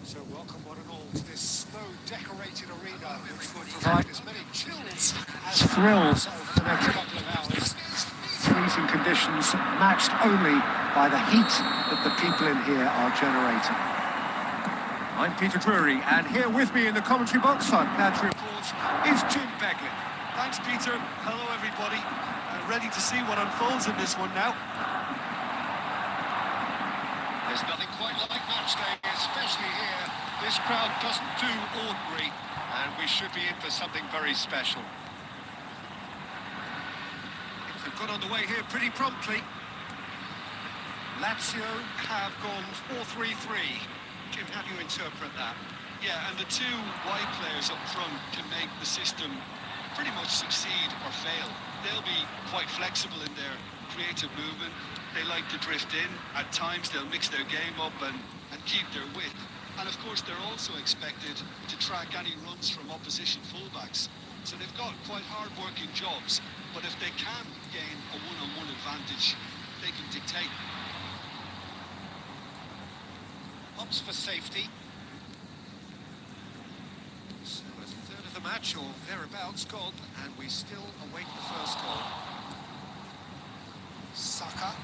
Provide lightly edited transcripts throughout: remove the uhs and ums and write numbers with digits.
So welcome one and all to this snow-decorated arena, which will provide as many chills as thrills over the next couple of hours. Freezing conditions matched only by the heat that the people in here are generating. I'm Peter Drury, and here with me in the commentary box on Plantry Reports is Jim Beglin. Thanks, Peter. Hello, everybody. Ready to see what unfolds in this one now. There's nothing quite like match day, especially here. This crowd doesn't do ordinary, and we should be in for something very special. They've got underway here pretty promptly. Lazio have gone 4-3-3. Jim, how do you interpret that? Yeah, and the two wide players up front can make the system pretty much succeed or fail. They'll be quite flexible in their creative movement. They like to drift in. At times they'll mix their game up and keep their width. And of course they're also expected to track any runs from opposition fullbacks. So they've got quite hard-working jobs, but if they can gain a one-on-one advantage, they can dictate. Opts for safety. So a third of the match or thereabouts gone, and we still await the first goal. Saka.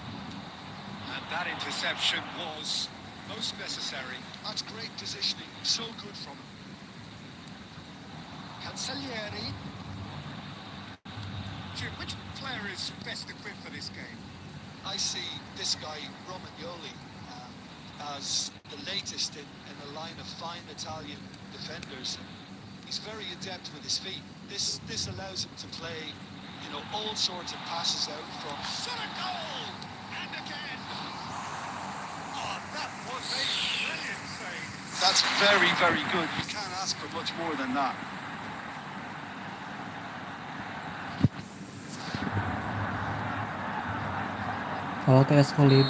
And that interception was most necessary. That's great positioning, so good from him. Cancellieri. Jim, which player is best equipped for this game? I see this guy, Romagnoli, as the latest in a line of fine Italian defenders. He's very adept with his feet. This allows him to play, all sorts of passes out from... Shot a goal! And again! Oh, that was a brilliant save. That's very, very good. You can't ask for much more than that. Oke, solid.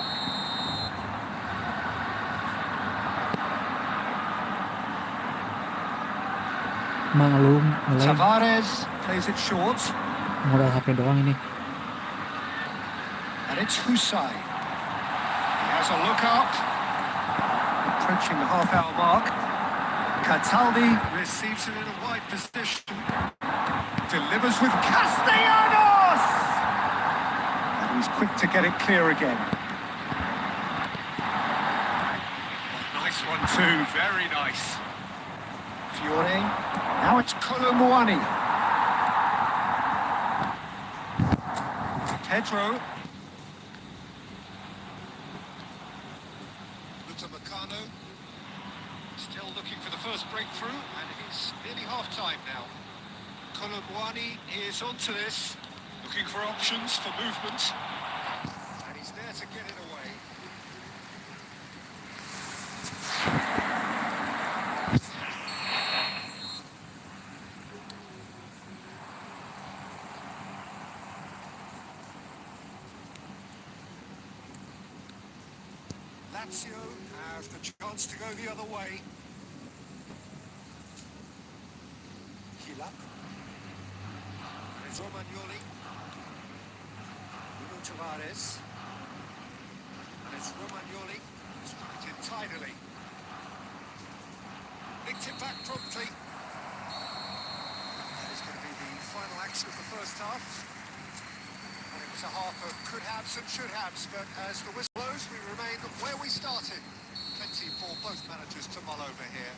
Maklum, mulai Tavares plays it short. modal HP doang ini. And it's Husai. He has a look up. Approaching the half-hour mark. Cataldi receives it in a wide position. Delivers with Castellanos! And he's quick to get it clear again. Nice one too, very nice. Fiore. Now it's Colomboani. Pedro. Lutamacano. Still looking for the first breakthrough, and it's nearly half-time now. Colomboani is onto this, looking for options for movement. And he's there to get it away. Lazio have the chance to go the other way. Kila. It's Romagnoli. Bruno Tavares. And it's Romagnoli. Struck it in tidily. Nicked it back promptly. That is going to be the final action of the first half. And it was a half of could-haves and should-haves, but as the whistle blows, we remain where we started. Plenty for both managers to mull over here.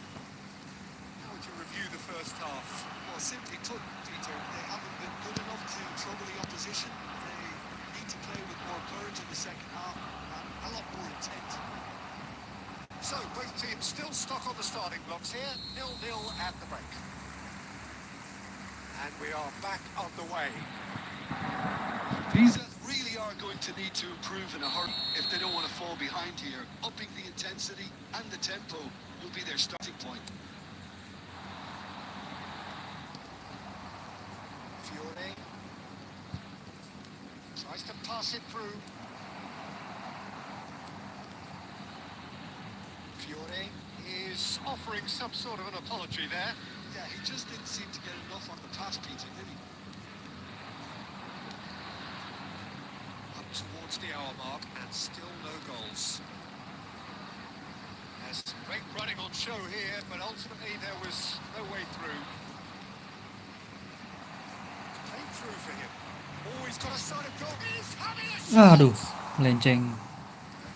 How would you review the first half? Well, simply put, Peter, they haven't been good enough to trouble the opposition. They need to play with more courage in the second half and a lot more intent. So, both teams still stuck on the starting blocks here, 0-0 at the break. And we are back underway. These really are going to need to improve in a hurry if they don't want to fall behind here. Upping the intensity and the tempo will be their starting point. Fiore tries to pass it through. Fiore is offering some sort of an apology there. Yeah, he just didn't seem to get enough on the pass, Peter, did he? Up towards the hour mark and still no goals. There's great running on show here, but ultimately there was no way through. Played through for him. Always got a side of goal. He's having a shot! Aduh, melenceng.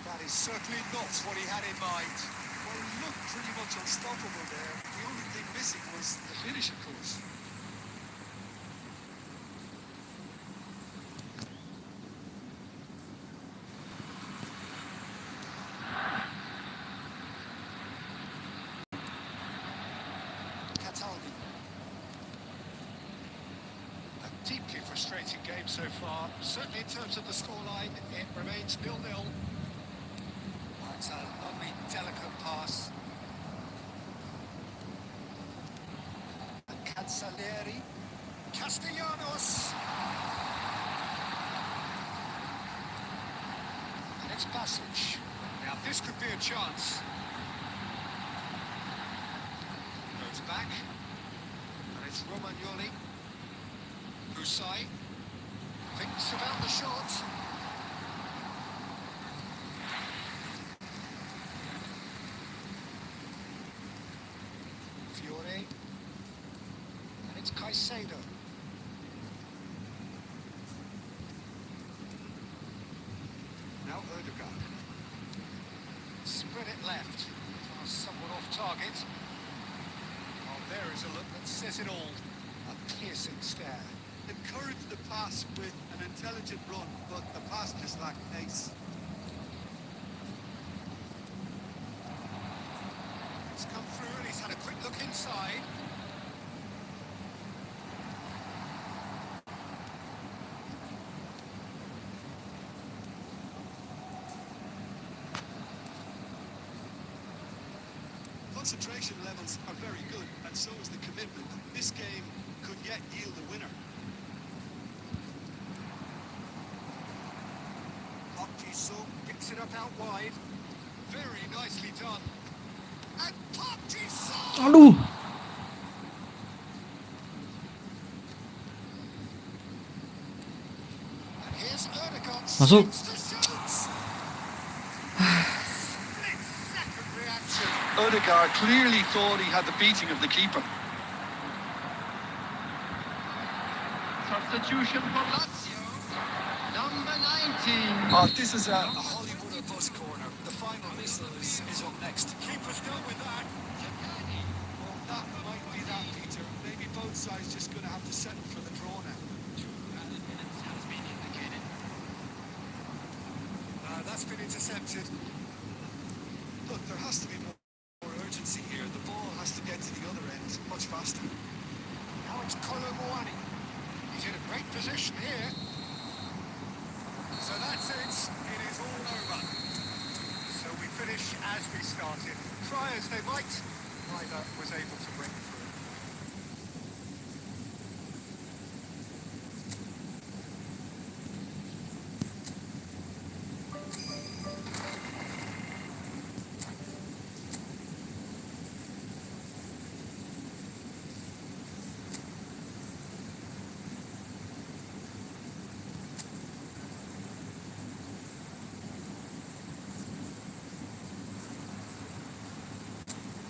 That is certainly not what he had in mind. Well, he looked pretty much unstoppable there. The only thing missing was the finish, of course. Cataldi. A deeply frustrating game so far. Certainly in terms of the scoreline, it remains 0-0. It's a lovely, delicate pass. Cancelleri. Castellanos. And it's Masih. Now this could be a chance. Goes back. And it's Romagnoli. Husai. Thinks about the shot. Fiore. And it's Caicedo. Now Ødegaard. Spread it left. Somewhat off target. Oh, there is a look that says it all. A piercing stare. Encouraged the pass with an intelligent run, but the pass just lacked pace. He's come through and he's had a quick look inside. Concentration levels are very good, and so is the commitment. This game could yet yield a winner. Puncak picks it up out wide. Very nicely done. And Puncak! Aduh. And here's Ødegaard. Masuk. Split-second reaction. Ødegaard clearly thought he had the beating of the keeper. Substitution for Lazio. Number 19. Oh, this is a Hollywood bus corner. The final whistle is up next. Keeper's dealt with that. Well, that might be that, Peter. Maybe both sides just going to have to settle for the draw now. That's been intercepted. Look, there has to be more urgency here. The ball has to get to the other end much faster. Now it's Kolo Muani. He's in a great position here. So that's it. It is all over. So we finish as we started. Try as they might, neither was able to break through.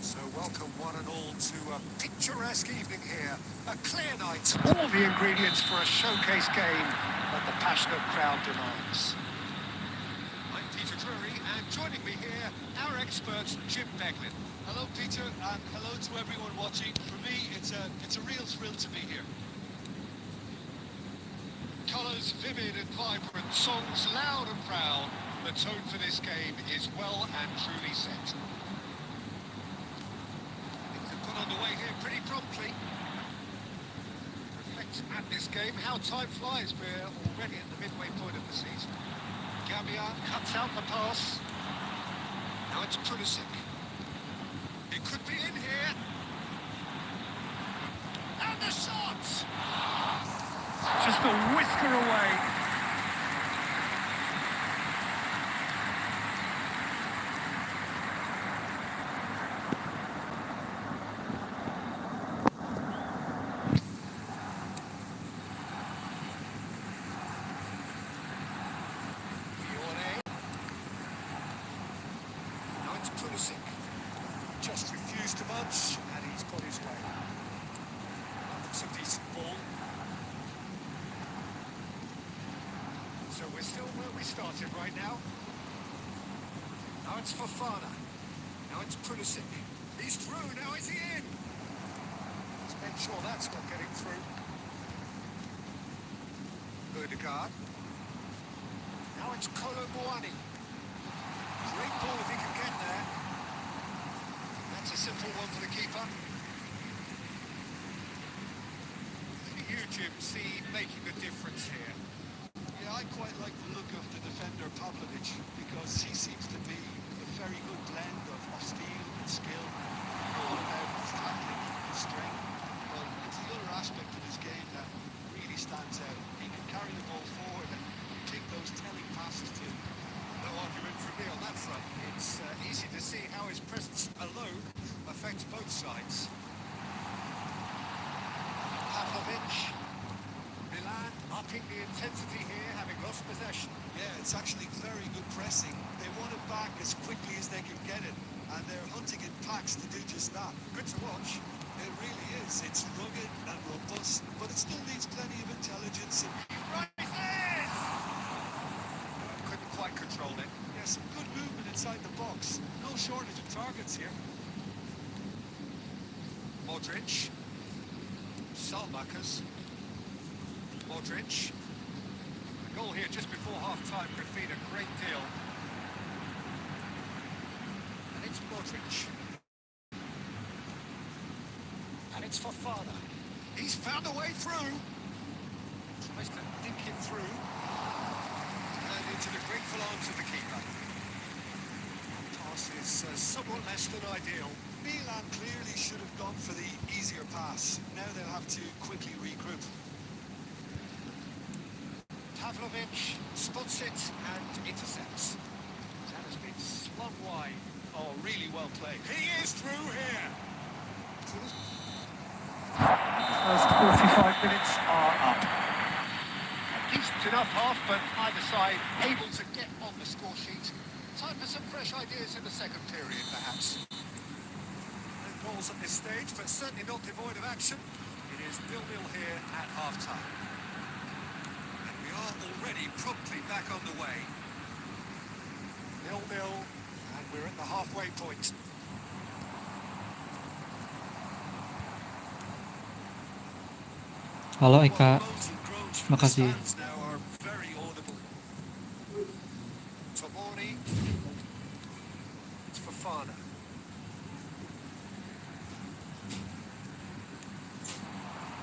So welcome one and all to a picturesque evening here. A clear night. All the ingredients for a showcase game that the passionate crowd demands. I'm Peter Drury, and joining me here, our expert, Jim Beglin. Hello, Peter, and hello to everyone watching. For me, it's a real thrill to be here. Colours vivid and vibrant, songs loud and proud. The tone for this game is well and truly set. On the way here pretty promptly. Reflect at this game how time flies. We're already at the midway point of the season. Gambia cuts out the pass. Now it's Puncak. It could be in here. And the shot! Just a whisker away. Puncak. So we're still where we started right now. Now it's Fofana. Now it's Pulisic. He's through, now is he in? Let's make sure that's not getting through. Odegaard. Now it's Kolomuani. Great ball if he can get there. That's a simple one for the keeper. You, Jim, see making a difference here. Yeah, I quite like the look of the defender Pavlovic because he seems to be a very good blend of steel and skill. All about his tackling, his strength. But it's the other aspect of his game that really stands out. He can carry the ball forward and kick those telling passes too. No argument from me on that front. It's easy to see how his presence alone affects both sides. Pavlovic. Milan upping the intensity here, having lost possession. Yeah, it's actually very good pressing. They want it back as quickly as they can get it, and they're hunting in packs to do just that. Good to watch. It really is. It's rugged and robust, but it still needs plenty of intelligence and Rises! Couldn't quite control it. yeah, some good movement inside the box. No shortage of targets here. Modric. Salmakers. Modric. The goal here just before half-time could mean a great deal. And it's Modric. And it's Fofana. He's found a way through. Tries to think it through. And into the grateful arms of the keeper. Pass is somewhat less than ideal. Milan clearly should have gone for the easier pass. Now they'll have to quickly regroup. Pavlovic spots it and intercepts. That has been slung wide. Oh, really well played. He is through here. First 45 minutes are up. A decent enough half, but either side able to get on the score sheet. Time for some fresh ideas in the second period, perhaps. No goals at this stage, but certainly not devoid of action. It is 0-0 here at half-time. And we are already promptly back on the way. 0-0, and we're at the halfway point. Halo Eka, Moans and groans from the makasih. stands now are very audible. Tomori. It's Fofana.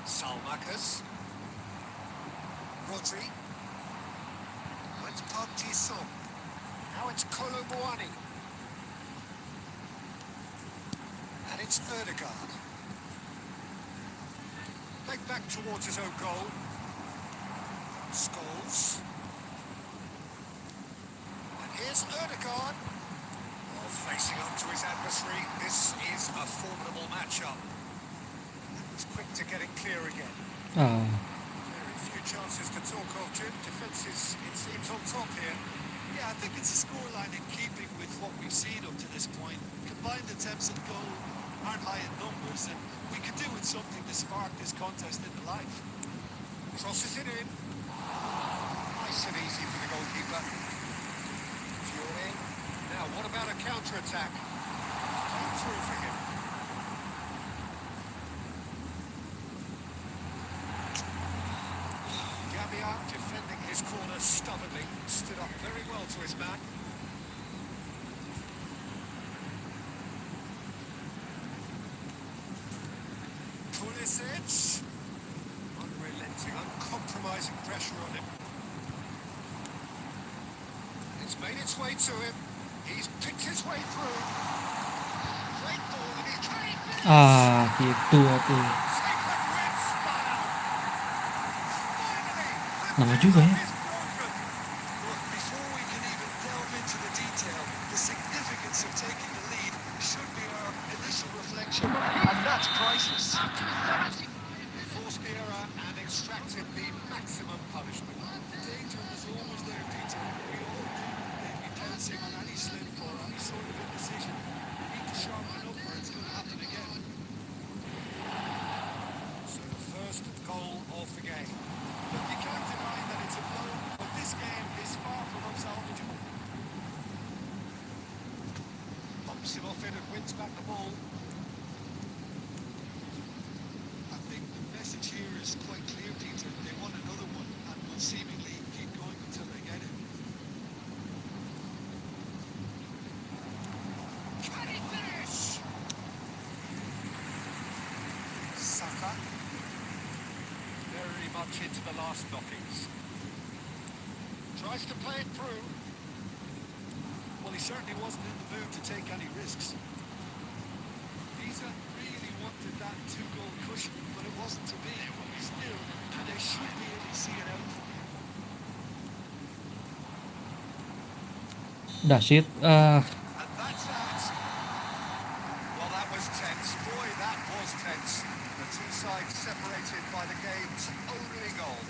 Salmakers. Rodri. Now it's Puncak. Now it's Kolomuani. And it's Odegaard. Leg back towards his own goal. Scholes. And here's Odegaard. Well, facing up to his adversary, this is a formidable matchup. He's quick to get it clear again. Ah, Very few chances to talk of, Jim. Defence is, it seems, on top here. Yeah, I think it's a scoreline in keeping with what we've seen up to this point. Combined attempts at goal aren't high in numbers, and we could do with something to spark this contest into life. Crosses it in. Nice and easy for the goalkeeper. Fury. Now, what about a counter-attack? Came through for him. Gabia defending his corner stubbornly. Stood up very well to his man. Pulisic. Unrelenting, uncompromising pressure on him. It's made its way to him. He's picked his way through. Great ball and he came in. gitu tuh. Second win style. Finally, the Lama juga ya. deadlock is broken. Look, before we can even delve into the detail, the significance of taking the lead should be our initial reflection, and that's priceless. Forced the error and extracted the maximum punishment. The danger was always there, Peter. We all knew they'd be pouncing on any slip or any sort of indecision. We need to sharpen up or it's going to happen again. So the first goal of the game. But you can't deny that it's a blow keeps it off it and wins back the ball. I think the message here is quite clear, Peter. They want another one and will seemingly keep going until they get it. Can he finish? Saka. Very much into the last knockings. Tries to play it through. Well, he certainly wasn't in the mood to take any risks. Visa really wanted that two-goal cushion, but it wasn't to be. Still, they should be able to see it out. Dahsyat. And that's that. Well, that was tense. Boy, that was tense. The two sides separated by the game's only goal.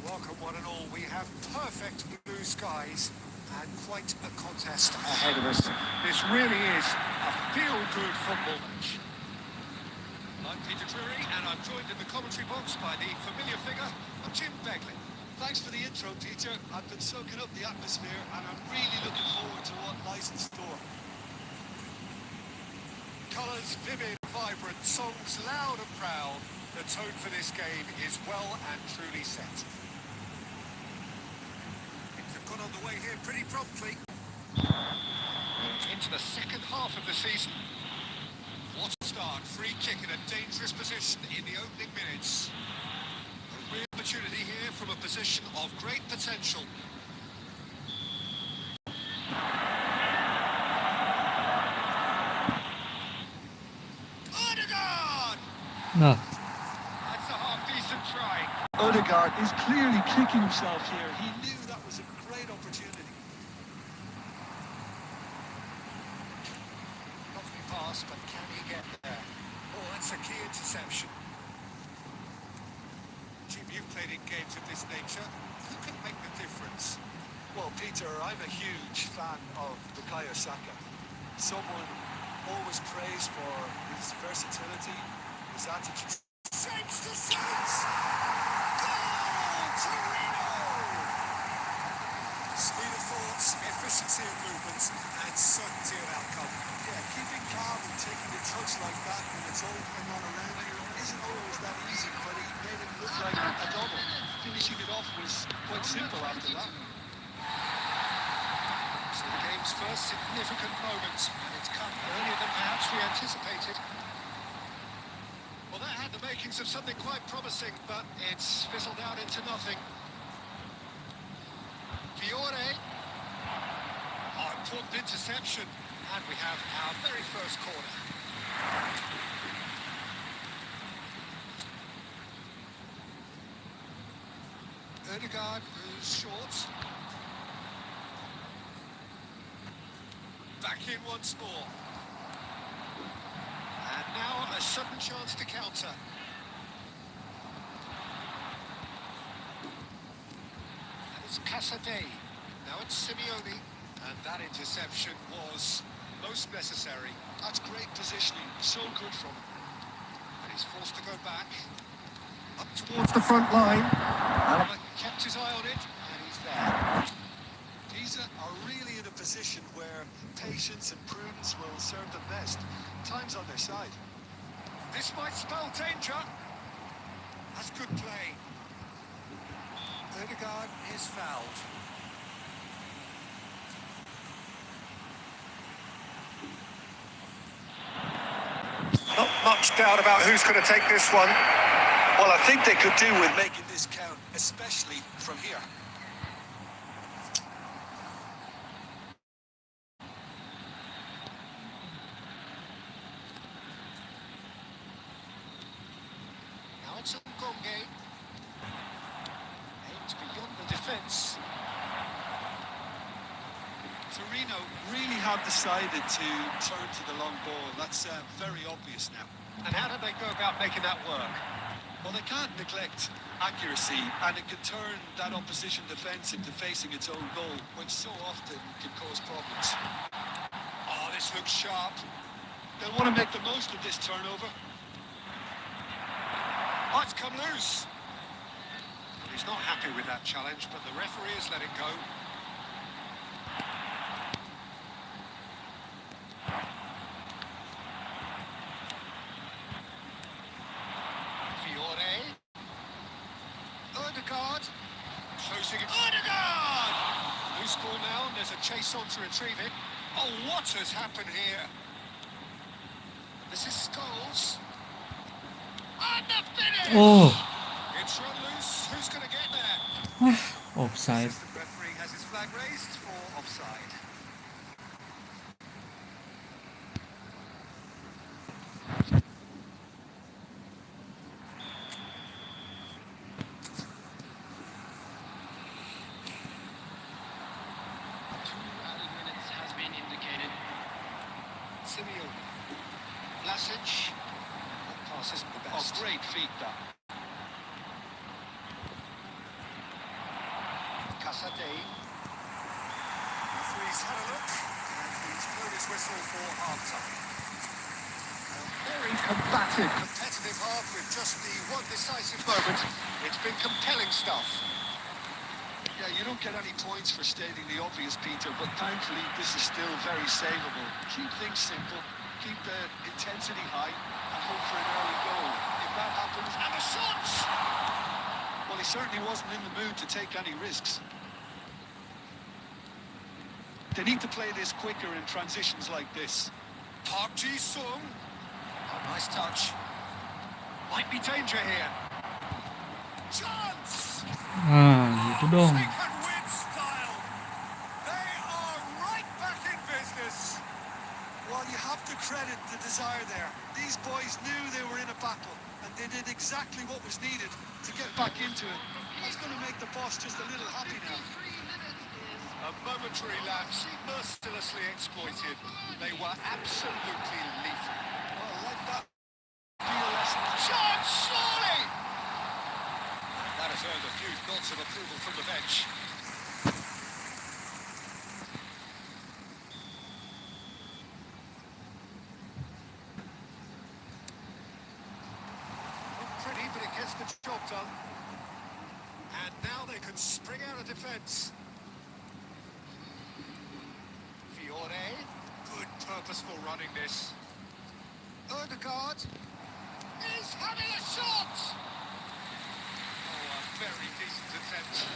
Welcome one and all. We have perfect blue skies and quite a contest ahead of us. This really is a feel-good football match. I'm Peter Drury and I'm joined in the commentary box by the familiar figure of Jim Begley. Thanks for the intro, Peter. I've been soaking up the atmosphere and I'm really looking forward to what lies in store. Colours vivid, vibrant, songs loud and proud. The tone for this game is well and truly set. Things have got underway here pretty promptly. Into the second half of the season. What a start. Free kick in a dangerous position in the opening minutes. A real opportunity here from a position of great potential. Odegaard! Nah. That's a half-decent try. Odegaard is clearly kicking himself here. He knew that was a great opportunity. Lovely pass, but can he get there? Oh, that's a key interception. Jim, you've played in games of this nature. Who can make the difference? Well, Peter, I'm a huge fan of Bukayo Saka. Someone always praised for his versatility, his attitude. Shapes to shapes! Goal! Torino! Speed of thoughts, efficiency of movements, and certainty of outcome. Yeah, keeping calm and taking a touch like that when it's all going on around you isn't always that easy, but he made it look like a double. Finishing it off was quite simple after that. So the game's first significant moment, and it's come earlier than perhaps we anticipated. Well, that had the makings of something quite promising, but it's fizzled out into nothing. Fiore. Oh, important interception. And we have our very first corner. Odegaard moves short. Back in once more. And now a sudden chance to counter. And it's Casadei. Now it's Simeone. And that interception was most necessary. That's great positioning, so good from him. And he's forced to go back. Up towards the front line. Alaba kept his eye on it, and he's there. Pisa are really in a position where patience and prudence will serve them best. Time's on their side. This might spell danger. That's good play. Odegaard is fouled. Not much doubt about who's going to take this one. Well, I think they could do with making this count, especially from here. Now it's Ngonge. Aims beyond the defence. Torino really have decided to turn to the long ball. That's very obvious now. And how do they go about making that work? Well, they can't neglect accuracy, and it can turn that opposition defence into facing its own goal, which so often can cause problems. Oh, this looks sharp. They'll want to make the most of this turnover. Oh, it's come loose. He's not happy with that challenge, but the referee has let it go. Fiore. Odegaard. Closing it. Odegaard! Loose ball now, and there's a chase on to retrieve it. Oh, what has happened here? This is Scholes. And the finish! โอ้ It's run loose. Who's going to get there? ออฟไซด์ The referee has his flag raised for offside. Simeone. Vlasic. That pass isn't the Oh, best. great feat, that. Casadei. Referee's had a look, and he's blown his whistle for half-time. A very combative, competitive half with just the one decisive moment. It's been compelling stuff. Yeah, you don't get any points for stating the obvious, Peter, but thankfully this is still very savable. Keep things simple, keep the intensity high, and hope for an early goal. If that happens, And the shots! well, he certainly wasn't in the mood to take any risks. They need to play this quicker in transitions like this. Park Ji-sung. Oh, nice touch. Might be danger here. Chance! อยู่ทุดง They can win style. They are right back in business. Well, you have to credit the desire there. These boys knew they were in a battle, and they did exactly what was needed to get back into it. That's going to make the boss just a little happy now. A momentary lapse, mercilessly exploited. They were absolutely lethal. Well, let that be a lesson. Chance, surely! That has earned a few nods of approval from the bench. Not pretty, but it gets the job done. And now they can spring out of defence. Fiore. Good purposeful running this. Odegaard is having a shot! Oh, a very decent attempt.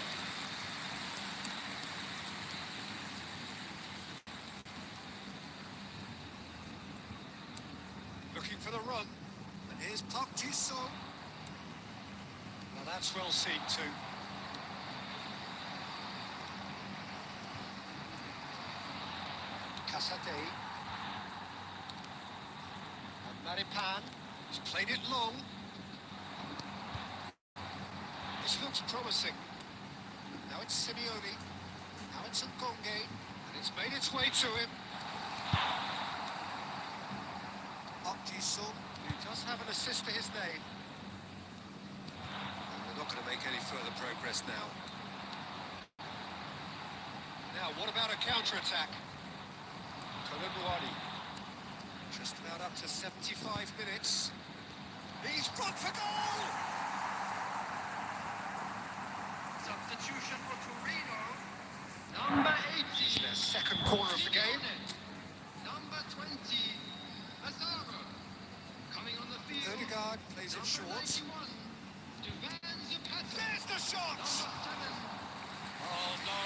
Looking for the run. And here's Park Ji-sung. Well, that's well seen too. Casadei. And Maripan has played it long. This looks promising. Now it's Simeone. Now it's Nkonge. And it's made its way to him. Park Ji-sung, who does have an assist to his name. And they're not going to make any further progress now. Now, what about a counter-attack? Kolobuari. Just about up to 75 minutes. He's run for goal! Substitution for Torino. Number 80. It's their second corner of the game. Number 20. Azaro. Coming on the field. Odegaard plays it short. There's the shot! Oh no,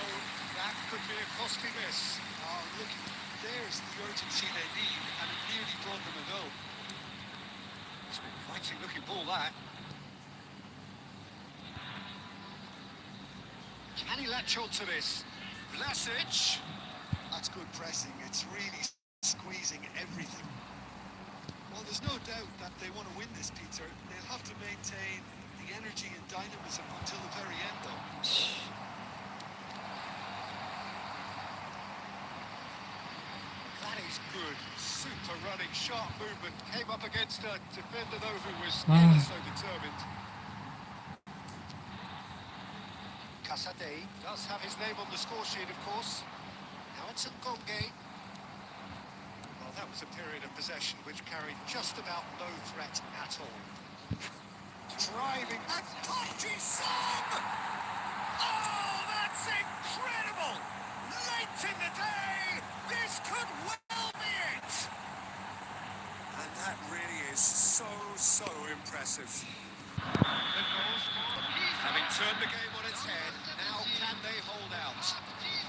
that could be a costly miss. Oh, look, there's the urgency they need, and it nearly brought them a goal. It's an inviting looking ball, that. Can he latch on to this? Vlasic. That's good pressing. It's really squeezing everything. Well, there's no doubt that they want to win this, Peter. They'll have to maintain the energy and dynamism until the very end, though. He's good. Super running, sharp movement. Came up against a defender, though, who was Ah. ever so determined. Casadei does have his name on the score sheet, of course. Now it's Ngonge. Well, that was a period of possession which carried just about no threat at all. Driving and Song! Oh, that's incredible! Late in the day, this could well be it! And that really is so impressive. Having turned the game on its head, now can they hold out?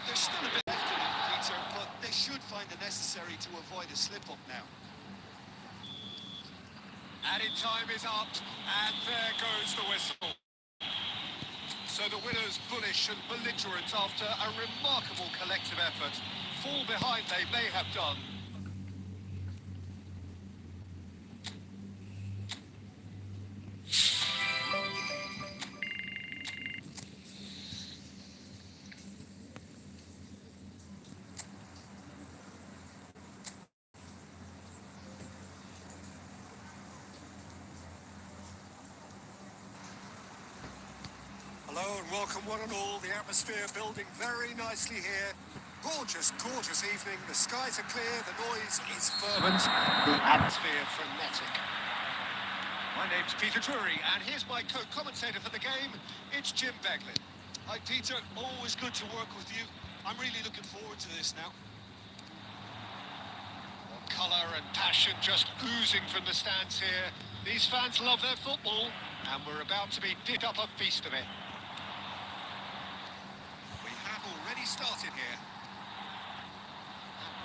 There's still a bit left in it, Peter, but they should find it necessary to avoid a slip-up now. Added time is up, and there goes the whistle. So the winners bullish and belligerent after a remarkable collective effort. Fall behind they may have done. Hello and welcome one and all. The atmosphere building very nicely here. Gorgeous, gorgeous evening. The skies are clear, the noise is fervent, the atmosphere frenetic. My name's Peter Drury, and here's my co-commentator for the game. It's Jim Beglin. Hi, Peter. Always good to work with you. I'm really looking forward to this now. Colour and passion just oozing from the stands here. These fans love their football, and we're about to be dipped up a feast of it. We have already started here.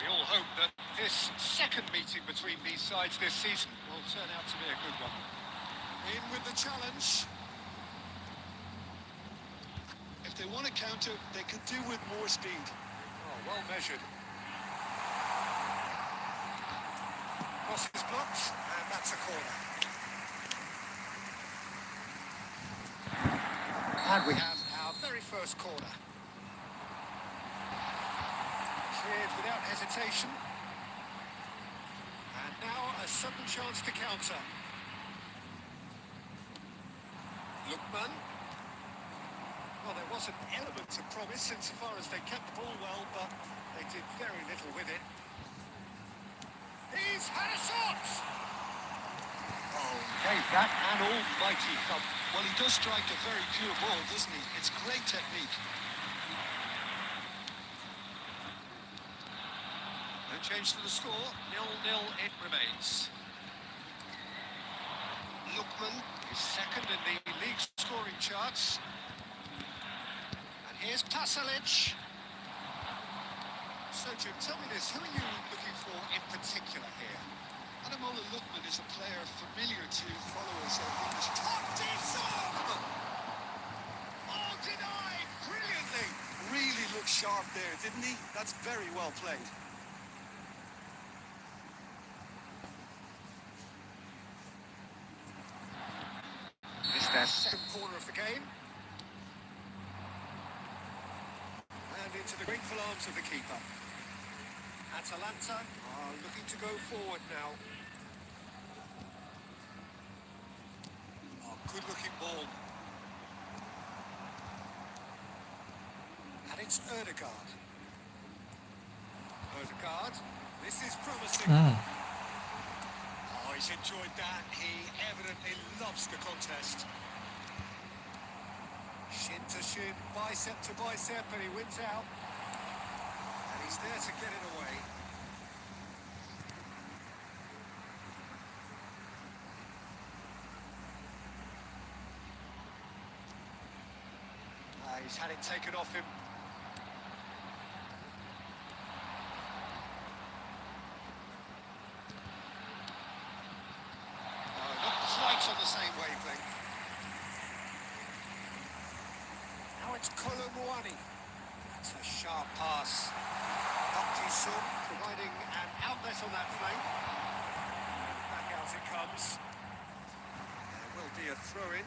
We all hope that this second meeting between these sides this season will turn out to be a good one. In with the challenge. If they want to counter, they could do with more speed. Oh, well measured. Cross is blocked, and that's a corner. And we have our very first corner. Cleared without hesitation. And now a sudden chance to counter. Lookman. Well, there was an element of promise insofar as they kept the ball well, but they did very little with it. He's had a shot! Oh, gave that an almighty thump. Well, he does strike a very pure ball, doesn't he? It's great technique. No change to the score. 0-0 it remains. Lookman is second in the league scoring charts. And here's Pasalic. So, Jim, tell me this. Who are you looking for in particular here? Ademola Lookman is a player familiar to followers of English. Oh, denied brilliantly. Really looked sharp there, didn't he? That's very well played. It's their second corner of the game. And into the grateful arms of the keeper. Atalanta are looking to go forward now. Oh, good-looking ball. And it's Ødegaard. Ødegaard, this is promising. Ah, Oh, he's enjoyed that. He evidently loves the contest. Shin to shin, bicep to bicep, and he wins out. And he's there to get it away. He's had it taken off him. Not quite on the same wavelength. Now it's Kolomuani. That's a sharp pass. Sun providing an outlet on that flank. Back out it comes. There will be a throw-in.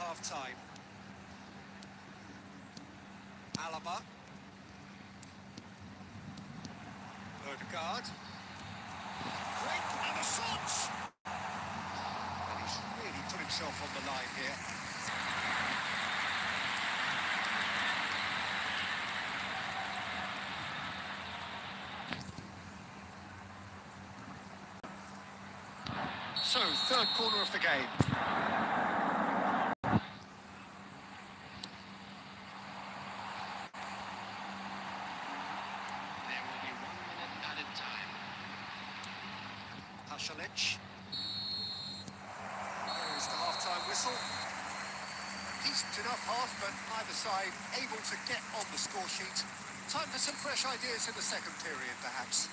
half-time. Alaba. Odegaard. Great, and a shot! And he's really put himself on the line here. So, third corner of the game. There will be 1 minute added time. Pasalic. There is the half-time whistle. Decent enough half, but neither side able to get on the score sheet. Time for some fresh ideas in the second period, perhaps.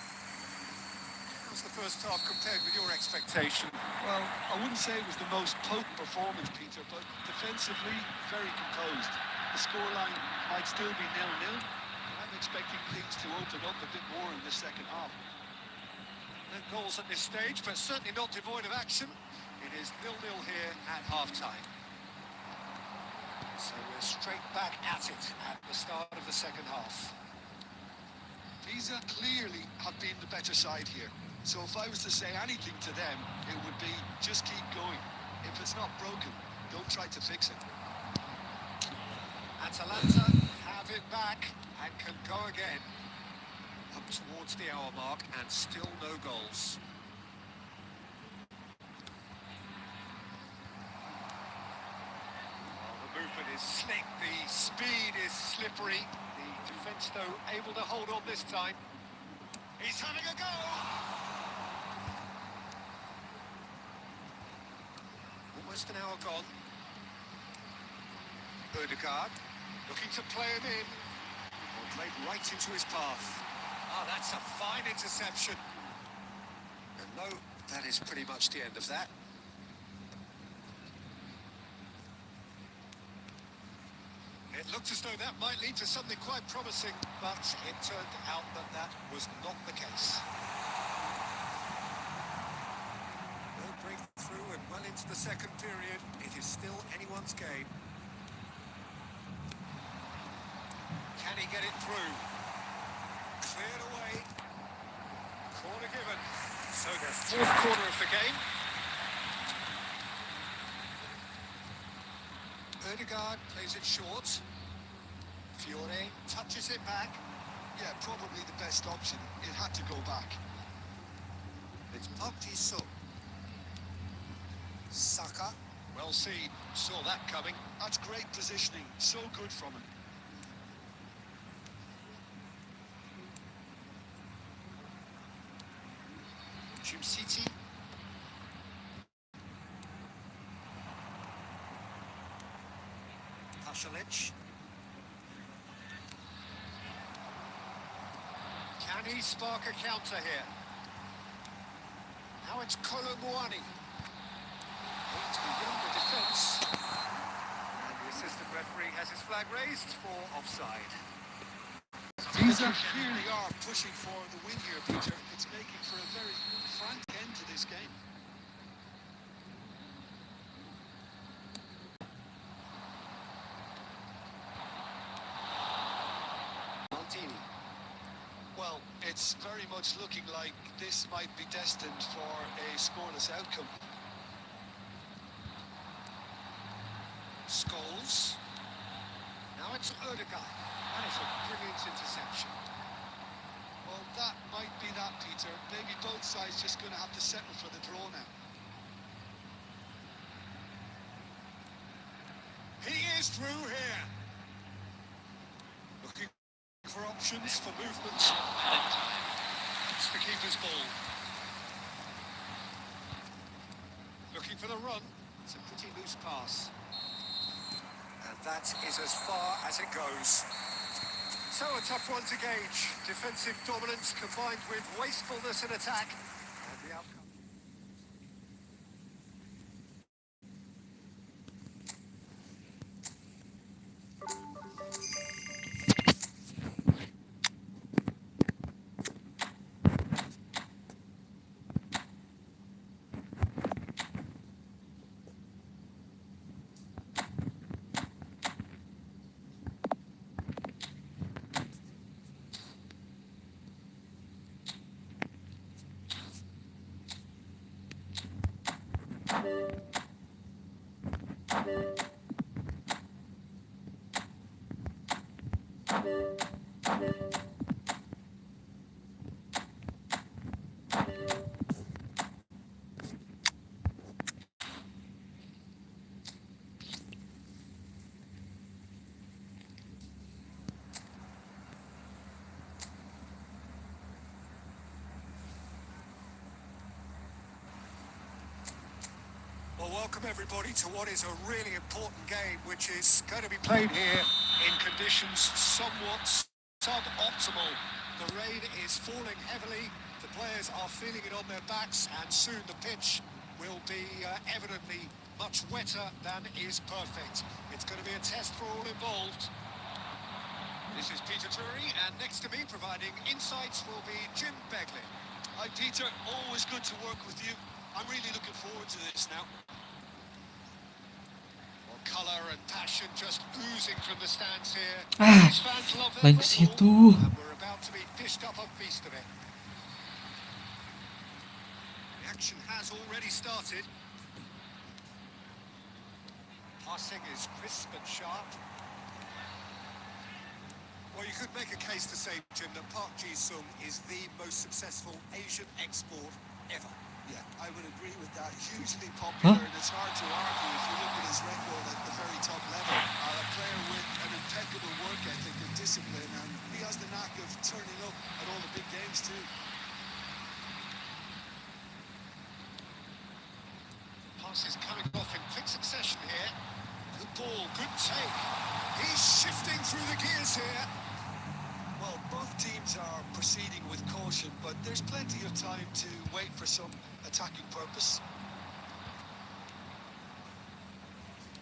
How's the first half compared with your expectation? Well, I wouldn't say it was the most potent performance, Peter, but defensively, very composed. The scoreline might still be 0-0. I'm expecting things to open up a bit more in the second half. No goals at this stage, but certainly not devoid of action. It is 0-0 here at half-time. So we're straight back at it at the start of the second half. Pisa clearly have been the better side here. So if I was to say anything to them, it would be just keep going. If it's not broken, don't try to fix it. Atalanta have it back and can go again. Up towards the hour mark and still no goals. Well, the movement is slick, the speed is slippery. The defence, though, able to hold on this time. He's having a go! Almost an hour gone. Odegaard looking to play him in. Well, played right into his path. Ah, that's a fine interception. And no, that is pretty much the end of that. It looked as though that might lead to something quite promising, but it turned out that that was not the case. No breakthrough and well into the second period. It is still anyone's game. Can he get it through? Cleared away. Corner given. So the fourth corner of the game. Odegaard plays it short. Fiore touches it back. Yeah, probably the best option. It had to go back. It's Puncak. Saka. Well seen. Saw that coming. That's great positioning. So good from him. City. Pasalic. Can he spark a counter here? Now it's Colomboani. Needs beyond the defence. And the assistant referee has his flag raised for offside. Pisa clearly are pushing for the win here, Peter. It's making for a very frank end to this game. Well, it's very much looking like this might be destined for a scoreless outcome. Scholes. Now it's Odegaard. That is a brilliant interception. Well, that might be that, Peter. Maybe both sides just going to have to settle for the draw now. He is through here. Looking for options for movement. It's the keeper's ball. Looking for the run. It's a pretty loose pass. And that is as far as it goes. So a tough one to gauge. Defensive dominance combined with wastefulness in attack. And the outcome. welcome everybody to what is a really important game, which is going to be played here in conditions somewhat suboptimal. The rain is falling heavily, the players are feeling it on their backs, and soon the pitch will be evidently much wetter than is perfect. It's going to be a test for all involved. This is Peter Drury, and next to me providing insights will be Jim Begley. Hi, Peter. Always good to work with you. I'm really looking forward to this now. Well, colour and passion just oozing from the stands here. Ah, These fans love their main ke football, situ. and we're about to be dished up a feast of it. The action has already started. Passing is crisp and sharp. Well, you could make a case to say, Jim, that Park Ji-sung is the most successful Asian export ever. Yeah, I would agree with that. Hugely popular, Huh? and it's hard to argue if you look at his record at the very top level. A player with an impeccable work ethic and discipline, and he has the knack of turning up at all the big games too. Pass is coming off in quick succession here. Good ball, good take. He's shifting through the gears here. Well, both teams are proceeding with caution, but there's plenty of time to wait for some attacking purpose.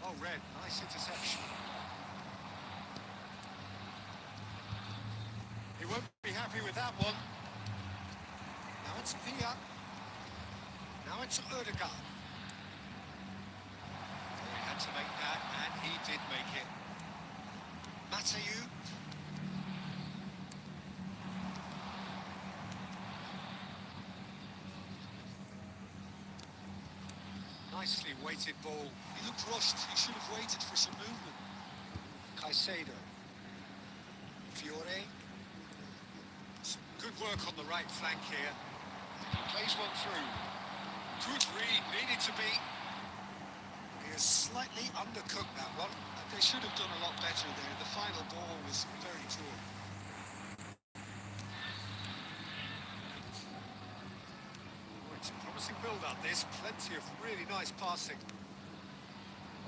Oh, Red, nice interception. He won't be happy with that one. Now it's Pia. Now it's Ødegaard. He had to make that, and he did make it. Masih. Nicely weighted ball. He looked rushed. He should have waited for some movement. Caicedo. Fiore. Some good work on the right flank here. He plays one through. Good read, needed to be. He has slightly undercooked that one. They should have done a lot better there. The final ball was very poor. Oh, it's a promising build-up, this. Plenty of really nice passing.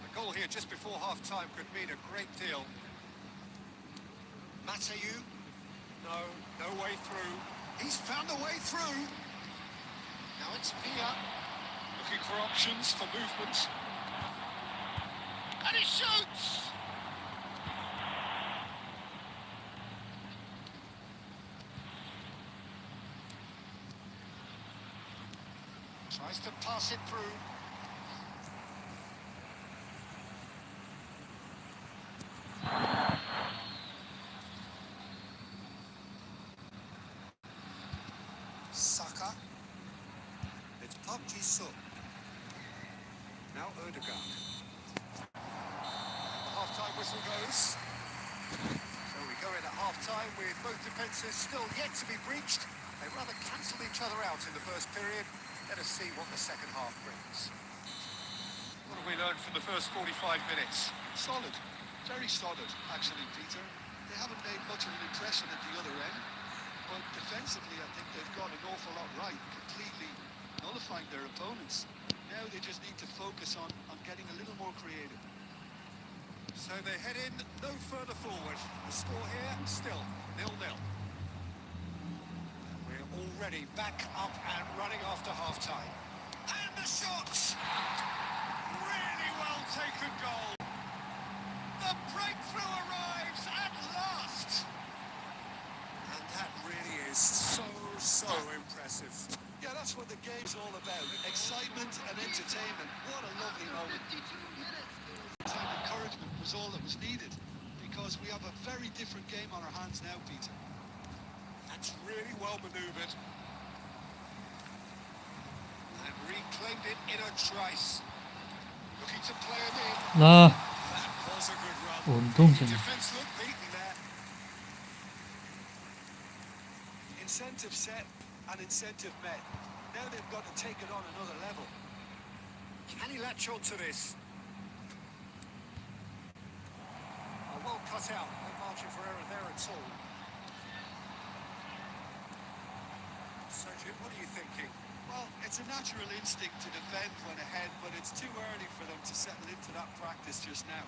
The goal here just before half-time could mean a great deal. Masih. No way through. He's found a way through. Now it's Pia. Looking for options for movement. And he shoots! Tries to pass it through. Saka. It's Park Ji-sung. Now Ødegaard. The half-time whistle goes. So we go in at half-time with both defences still yet to be breached. They rather cancelled each other out in the first period. Let us see what the second half brings. What have we learned from the first 45 minutes? Solid. Very solid, actually, Peter. They haven't made much of an impression at the other end, but defensively I think they've got an awful lot right, completely nullifying their opponents. Now they just need to focus on getting a little more creative. So they head in no further forward. The score here still 0-0. We're already back up and running after half-time. And the shots! Really well taken goal. The breakthrough arrives at last. And that really is so impressive. Yeah, that's what the game's all about. Excitement and entertainment. What a lovely moment. Time encouragement was all that was needed, because we have a very different game on our hands now, Peter. That's really well manoeuvred. And reclaimed it in a trice. Looking to play him in. Lah, That was a good run. untung saja. Defence looked beaten there. Incentive set and incentive met. Now they've got to take it on another level. Can he latch on to this? Well cut out. No margin for error there at all. So, Jim, what are you thinking? Well, it's It's a natural instinct to defend when ahead, but it's too early for them to settle into that practice just now.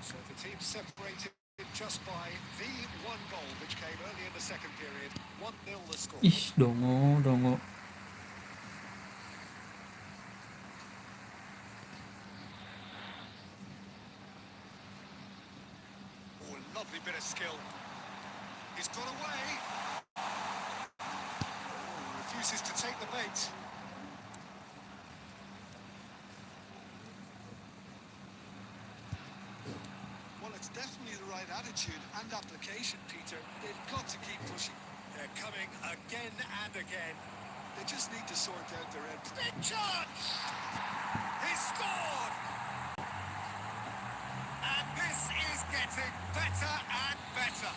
So the team separated just by the one goal which came early in the second period. 1-0 the score. Ih, dongo. Oh, lovely bit of skill. He's got away. Oh, refuses to take the bait. Well, it's definitely the right attitude and application, Peter. They've got to keep pushing. They're coming again and again. They just need to sort out their end. Big chance! He scored! And this is getting better and better.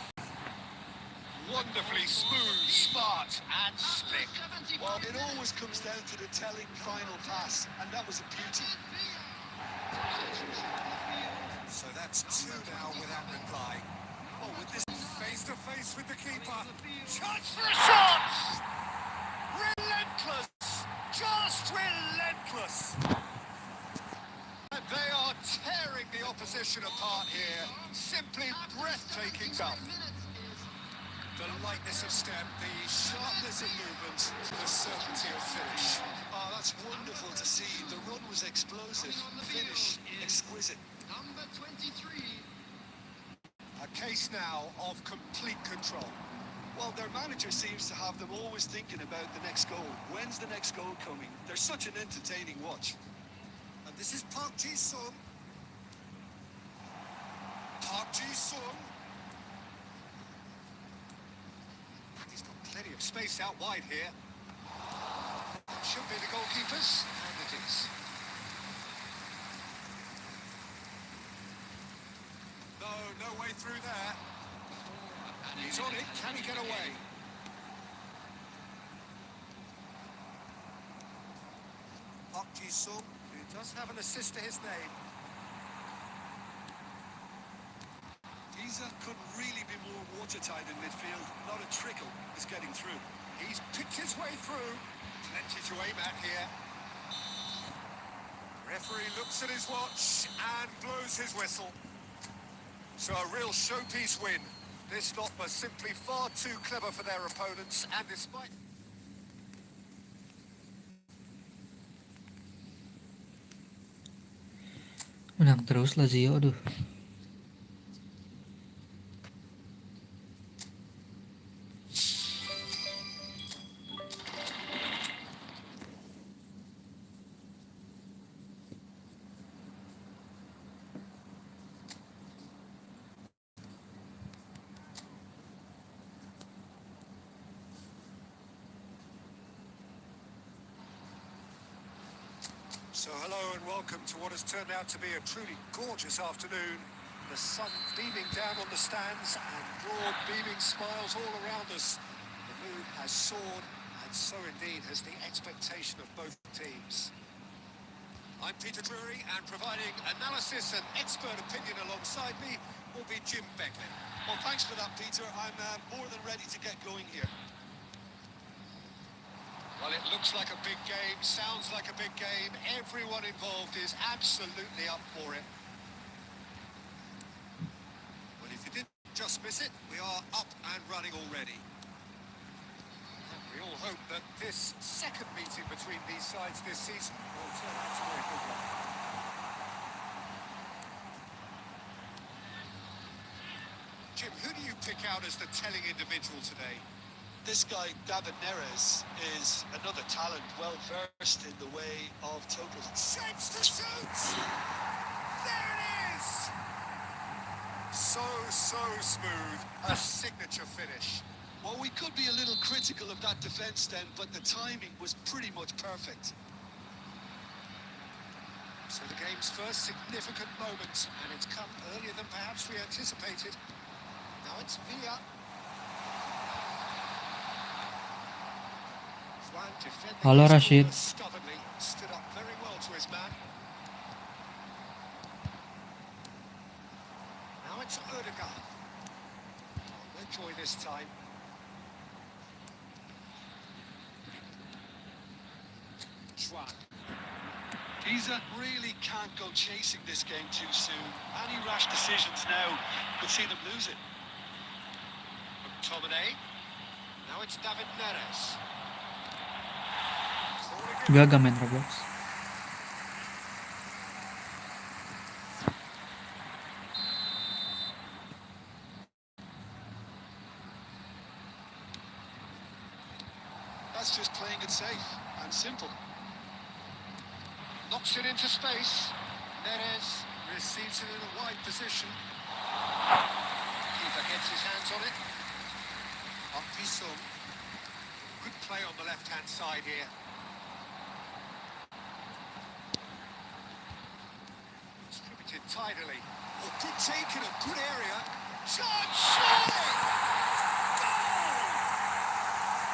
Wonderfully smooth, smart and slick. Well, it always comes down to the telling final pass, and that was a beauty. So that's two now without reply. Oh, with this face to face with the keeper. Chance for a shot! Relentless! Just relentless! And they are tearing the opposition apart here. Simply breathtaking stuff. The lightness of step, the sharpness of movement, the certainty of finish. Oh, that's wonderful to see. The run was explosive, finish exquisite. Number 23. A case now of complete control. Well, their manager seems to have them always thinking about the next goal. When's the next goal coming? They're such an entertaining watch. And this is Park Ji-sung. Park Ji-sung. He's got plenty of space out wide here. Should be the goalkeepers, and it is. No way through there. He's on it. Can he get away? Park Ji-sung, who does have an assist to his name. Giza couldn't really be more watertight in midfield. Not a trickle is getting through. He's picked his way through. Plenty to aim at here. Referee looks at his watch and blows his whistle. So a real showpiece win. This lot was simply far too clever for their opponents, and despite... Menang terus Lazio, aduh. So hello and welcome to what has turned out to be a truly gorgeous afternoon. The sun beaming down on the stands and broad beaming smiles all around us. The mood has soared, and so indeed has the expectation of both teams. I'm Peter Drury, and providing analysis and expert opinion alongside me will be Jim Becklin. Well, thanks for that, Peter. I'm more than ready to get going here. Well, it looks like a big game, sounds like a big game. Everyone involved is absolutely up for it. Well, if you didn't just miss it, we are up and running already. And we all hope that this second meeting between these sides this season will turn out to be a good one. Jim, who do you pick out as the telling individual today? This guy, David Neres, is another talent, well versed in the way of total. Shapes to shoot! There it is! So smooth. A signature finish. Well, we could be a little critical of that defence then, but the timing was pretty much perfect. So the game's first significant moment, and it's come earlier than perhaps we anticipated. Now it's Villa. Halo Rashid. Stubbornly stood up very well to his man. Now it's Odegaard. They're enjoy this time. Schwan. Giza really can't go chasing this game too soon. Any rash decisions now could see them lose it. McTominay. Now it's David Neres. Gagal main Roblox. That's just playing it safe and simple. Knocks it into space. Neres receives it in a wide position. Keeper gets his hands on it. Apakah. Good play on the left-hand side here. Distributed tidily. Oh, good take in a good area. Shot! Surely! Goal!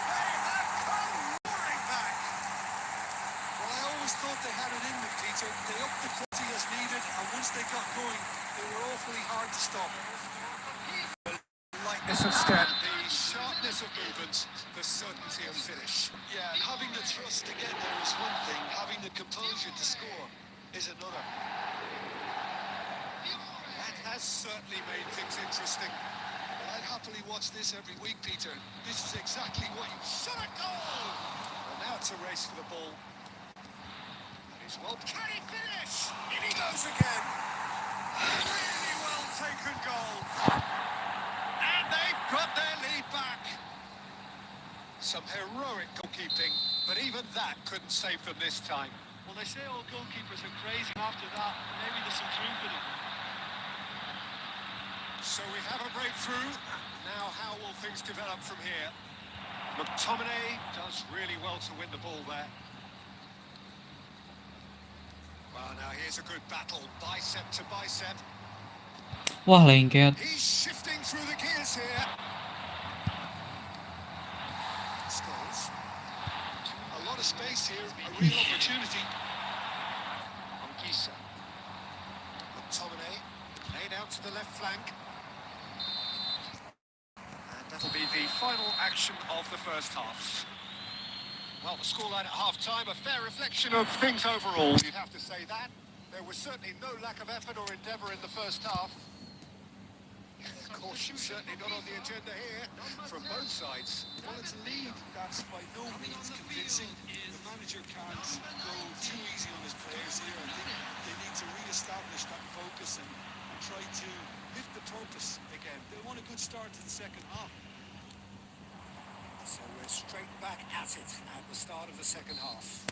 They have come roaring back. Well, I always thought they had it in them, Peter. They upped the quality as needed, and once they got going, they were awfully hard to stop. Lightness of step, the sharpness of movement, the certainty of finish. Yeah, and having the thrust to get there is one thing, having the composure to score is another. That has certainly made things interesting. Well, I'd happily watch this every week, Peter. This is exactly what you... Shot a goal! And now it's a race for the ball. That is well... Can he finish? In he goes again! Really well taken goal. And they've got their lead back. Some heroic goalkeeping, but even that couldn't save them this time. Well, they say all goalkeepers are crazy after that. Maybe there's some truth in it. So we have a breakthrough. Now how will things develop from here? McTominay does really well to win the ball there. Well, now here's a good battle, bicep to bicep. Wah, lengket. He's shifting through the gears here. Scores. A lot of space here, a real opportunity. Apakah. McTominay laid out to the left flank. And that'll be the final action of the first half. Well, the scoreline at half-time, a fair reflection of things overall. You'd have to say that. There was certainly no lack of effort or endeavour in the first half. Caution certainly not on the agenda here from both sides. Well, it's a lead. That's by no means convincing. The manager can't go too easy on his players here. I think they need to re-establish that focus and try to lift the purpose again. They want a good start to the second half. So we're straight back at it at the start of the second half.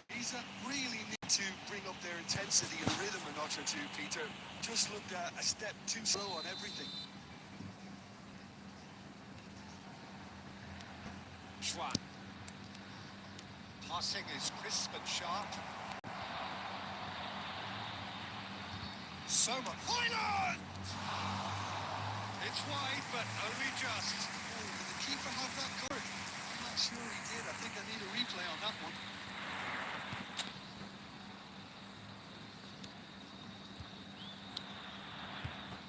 Giza really need to bring up their intensity and rhythm a notch or two, Peter. Just looked at a step too slow on everything. Schwan. Passing is crisp and sharp. So much. Highland! It's wide, but only just. Oh, did the keeper have that covered? I'm not sure he did. I think I need a replay on that one.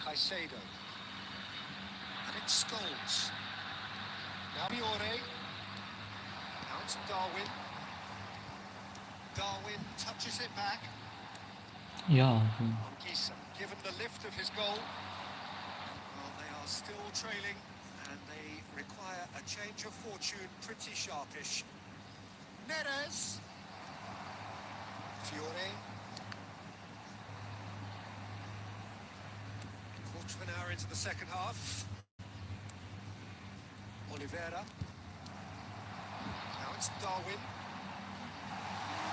Caicedo. And it's Scholes. Now Fiore. Now it's Darwin. Darwin touches it back. Ya. Apakah, given the lift of his goal. Well, they are still trailing, and they require a change of fortune pretty sharpish. Neres. Fiore. Quarter of an hour into the second half. Oliveira. Now it's Darwin.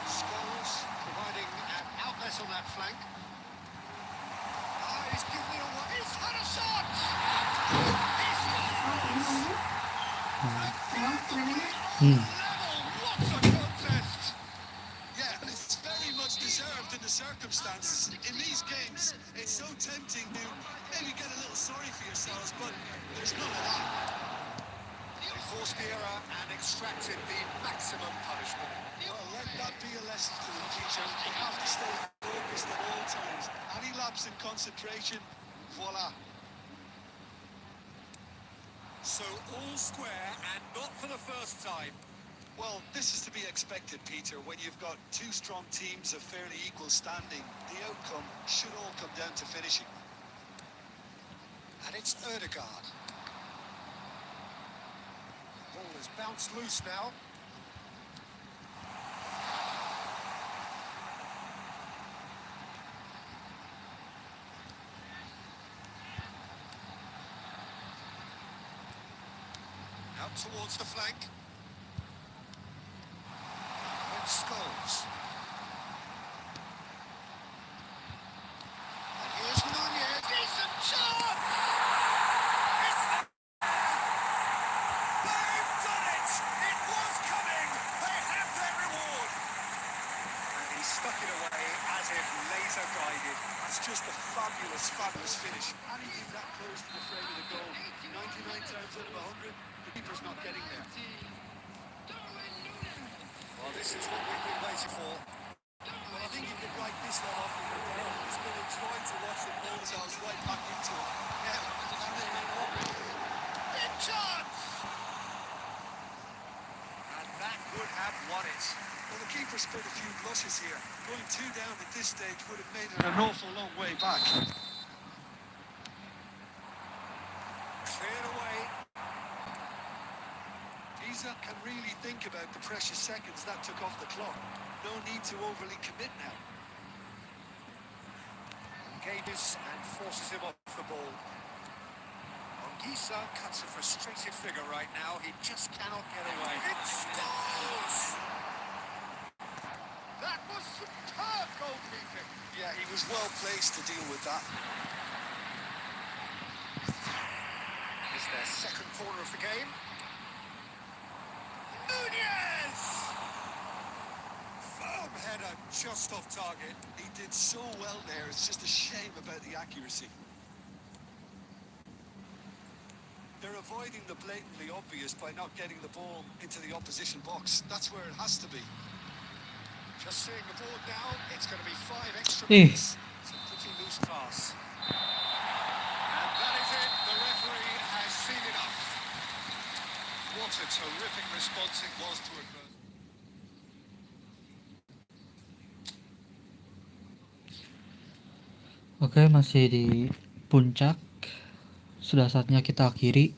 Scholes providing an outlet on that flank. Ah, he's given it away. He's had a shot! He scores! Hmm. Level, what a contest! Yeah, it's very much deserved in the circumstances. In these games, it's so tempting to maybe get a little sorry for yourselves, but there's none of that. They forced the error and extracted the maximum punishment. Well, let that be a lesson to them, Peter. They have to stay focused at all times. Any lapse in concentration, voila. So all square and not for the first time. Well, this is to be expected, Peter. When you've got two strong teams of fairly equal standing, the outcome should all come down to finishing. And it's Erdegaard. Ball is bounced loose now. Out towards the flank. With Scholes. And here's Nunez. Decent shot! They've done it! It was coming! They have their reward! And he stuck it away as if laser guided. That's just a fabulous, fabulous finish. Anything that close to the frame of the goal, 99 times out of 100, the keeper's not getting there. Well, this is what we've been waiting for. Well, I think you could write this one off with a down. He's going to try to watch the ball cells right back into it. Yeah, and they may not. Big chance! And that would have won it. Well, the keeper spared a few blushes here. Going two down at this stage would have made it an awful long way back. Cleared away. Giza can really think about the precious seconds that took off the clock. No need to overly commit now. Gabis and forces him off the ball. Giza cuts a frustrated figure right now. He just cannot get away. It scores! That was superb goalkeeping. Yeah, he was well placed to deal with that. It's their second corner of the game. Nunez! Firm header, just off target. He did so well there. It's just a shame about the accuracy. They're avoiding the blatantly obvious by not getting the ball into the opposition box. That's where it has to be. Just seeing the board now, it's going to be 5 extra Eh. minutes. It's a pretty loose pass. And that is it. The referee has seen enough. What a terrific response it was to adversity. Oke, masih di puncak. Sudah saatnya kita akhiri.